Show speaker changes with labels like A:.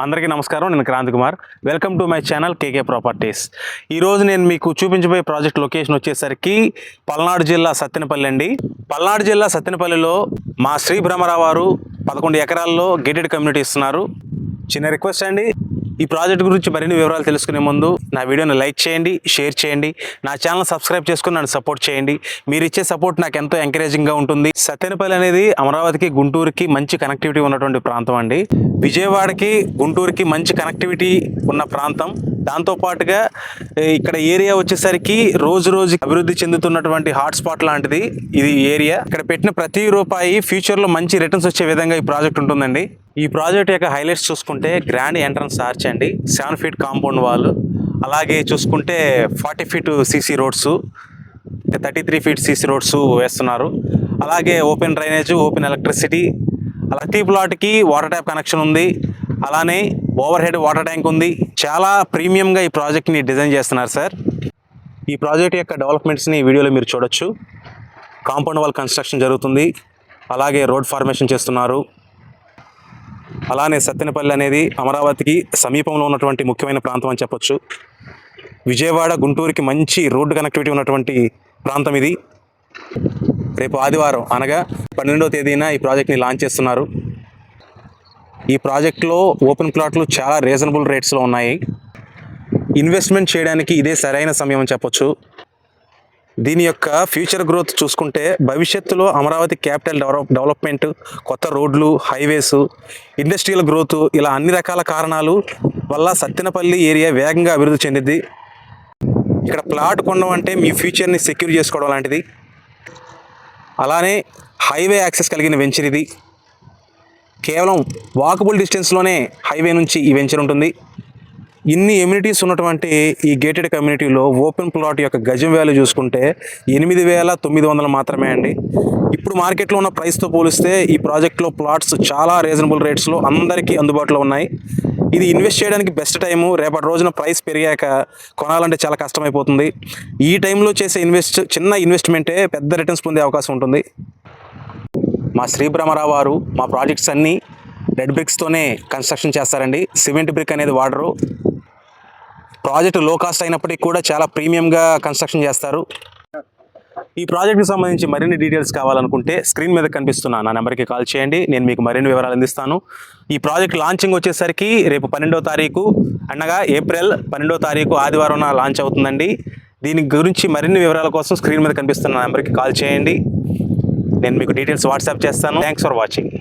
A: అందరికీ నమస్కారం. నేను Kranti Kumar. Welcome to my channel KK properties. ఈరోజు నేను మీకు చూపించబోయే ప్రాజెక్ట్ లొకేషన్ వచ్చేసరికి పల్నాడు జిల్లా సత్తెనపల్లి అండి. పల్నాడు జిల్లా సత్తెనపల్లిలో మా శ్రీ భ్రమరావు వారు 11 ఎకరాల్లో గేటెడ్ కమ్యూనిటీ ఇస్తున్నారు. చిన్న రిక్వెస్ట్ అండి, ఈ ప్రాజెక్ట్ గురించి మరిన్ని వివరాలు తెలుసుకునే ముందు నా వీడియోని లైక్ చేయండి, షేర్ చేయండి, నా ఛానల్ సబ్స్క్రైబ్ చేసుకుని నన్ను సపోర్ట్ చేయండి. మీరు ఇచ్చే సపోర్ట్ నాకు ఎంతో ఎంకరేజింగ్గా ఉంటుంది. సత్తెనపల్లి అనేది అమరావతికి, గుంటూరుకి మంచి కనెక్టివిటీ ఉన్నటువంటి ప్రాంతం అండి. విజయవాడకి, గుంటూరుకి మంచి కనెక్టివిటీ ఉన్న ప్రాంతం. దాంతోపాటుగా ఇక్కడ ఏరియా వచ్చేసరికి రోజు అభివృద్ధి చెందుతున్నటువంటి హాట్స్పాట్ లాంటిది ఇది ఏరియా. ఇక్కడ పెట్టిన ప్రతి రూపాయి ఫ్యూచర్లో మంచి రిటర్న్స్ వచ్చే విధంగా ఈ ప్రాజెక్ట్ ఉంటుందండి. ఈ ప్రాజెక్ట్ యొక్క హైలైట్స్ చూసుకుంటే గ్రాండ్ ఎంట్రన్స్ ఆర్చ్ అండి, 7 ఫీట్ కాంపౌండ్ వాల్, అలాగే చూసుకుంటే 40 feet CC roads, 33 feet CC roads వేస్తున్నారు. అలాగే ఓపెన్ డ్రైనేజ్, ఓపెన్ ఎలక్ట్రిసిటీ, ప్రతి ప్లాట్కి వాటర్ ట్యాప్ కనెక్షన్ ఉంది. అలానే ఓవర్ హెడ్ వాటర్ ట్యాంక్ ఉంది. చాలా ప్రీమియంగా ఈ ప్రాజెక్ట్ని డిజైన్ చేస్తున్నారు సార్. ఈ ప్రాజెక్ట్ యొక్క డెవలప్మెంట్స్ని వీడియోలో మీరు చూడొచ్చు. కాంపౌండ్ వాల్ కన్స్ట్రక్షన్ జరుగుతుంది, అలాగే రోడ్ ఫార్మేషన్ చేస్తున్నారు. అలానే సత్తెనపల్లి అనేది అమరావతికి సమీపంలో ఉన్నటువంటి ముఖ్యమైన ప్రాంతం అని చెప్పొచ్చు. విజయవాడ, గుంటూరుకి మంచి రోడ్డు కనెక్టివిటీ ఉన్నటువంటి ప్రాంతం ఇది. రేపు ఆదివారం అనగా 12వ తేదీన ఈ ప్రాజెక్ట్ని లాంచ్ చేస్తున్నారు. ఈ ప్రాజెక్ట్లో ఓపెన్ ప్లాట్లు చాలా రీజనబుల్ రేట్స్లో ఉన్నాయి. ఇన్వెస్ట్మెంట్ చేయడానికి ఇదే సరైన సమయం అని చెప్పొచ్చు. దీని యొక్క ఫ్యూచర్ గ్రోత్ చూసుకుంటే భవిష్యత్తులో అమరావతి క్యాపిటల్ డెవలప్మెంట్, కొత్త రోడ్లు, హైవేస్, ఇండస్ట్రియల్ గ్రోత్, ఇలా అన్ని రకాల కారణాలు వల్ల సత్తెనపల్లి ఏరియా వేగంగా అభివృద్ధి చెందింది. ఇక్కడ ప్లాట్ కొనడం అంటే మీ ఫ్యూచర్ని సెక్యూర్ చేసుకోవడం లాంటిది. అలానే హైవే యాక్సెస్ కలిగిన వెంచర్ ఇది. కేవలం వాకబుల్ డిస్టెన్స్లోనే హైవే నుంచి ఈ వెంచర్ ఉంటుంది. ఇన్ని ఎమ్యూనిటీస్ ఉన్నటువంటి ఈ గేటెడ్ కమ్యూనిటీలో ఓపెన్ ప్లాట్ యొక్క గజం వాల్యూ చూసుకుంటే 8,900 మాత్రమే అండి. ఇప్పుడు మార్కెట్లో ఉన్న ప్రైస్తో పోలిస్తే ఈ ప్రాజెక్ట్లో ప్లాట్స్ చాలా రీజనబుల్ రేట్స్లో అందరికీ అందుబాటులో ఉన్నాయి. ఇది ఇన్వెస్ట్ చేయడానికి బెస్ట్ టైము. రేపటి రోజున ప్రైస్ పెరిగాక కొనాలంటే చాలా కష్టమైపోతుంది. ఈ టైంలో చేసే చిన్న ఇన్వెస్ట్మెంటే పెద్ద రిటర్న్స్ పొందే అవకాశం ఉంటుంది. మా శ్రీ భ్రమరావు వారు మా ప్రాజెక్ట్స్ అన్నీ రెడ్ బ్రిక్స్తోనే కన్స్ట్రక్షన్ చేస్తారండి. సిమెంట్ బ్రిక్ అనేది వాడరు. ప్రాజెక్ట్ లో కాస్ట్ అయినప్పటికీ కూడా చాలా ప్రీమియంగా కన్స్ట్రక్షన్ చేస్తారు. ఈ ప్రాజెక్ట్కి సంబంధించి మరిన్ని డీటెయిల్స్ కావాలనుకుంటే స్క్రీన్ మీద కనిపిస్తున్న నా నెంబర్కి కాల్ చేయండి. నేను మీకు మరిన్ని వివరాలు అందిస్తాను. ఈ ప్రాజెక్ట్ లాంచింగ్ వచ్చేసరికి రేపు 12వ తారీఖు అనగా ఏప్రిల్ 12వ తారీఖు ఆదివారం లాంచ్ అవుతుందండి. దీని గురించి మరిన్ని వివరాల కోసం స్క్రీన్ మీద కనిపిస్తున్న నెంబర్కి కాల్ చేయండి. నేను మీకు డీటెయిల్స్ వాట్సాప్ చేస్తాను. Thanks for watching.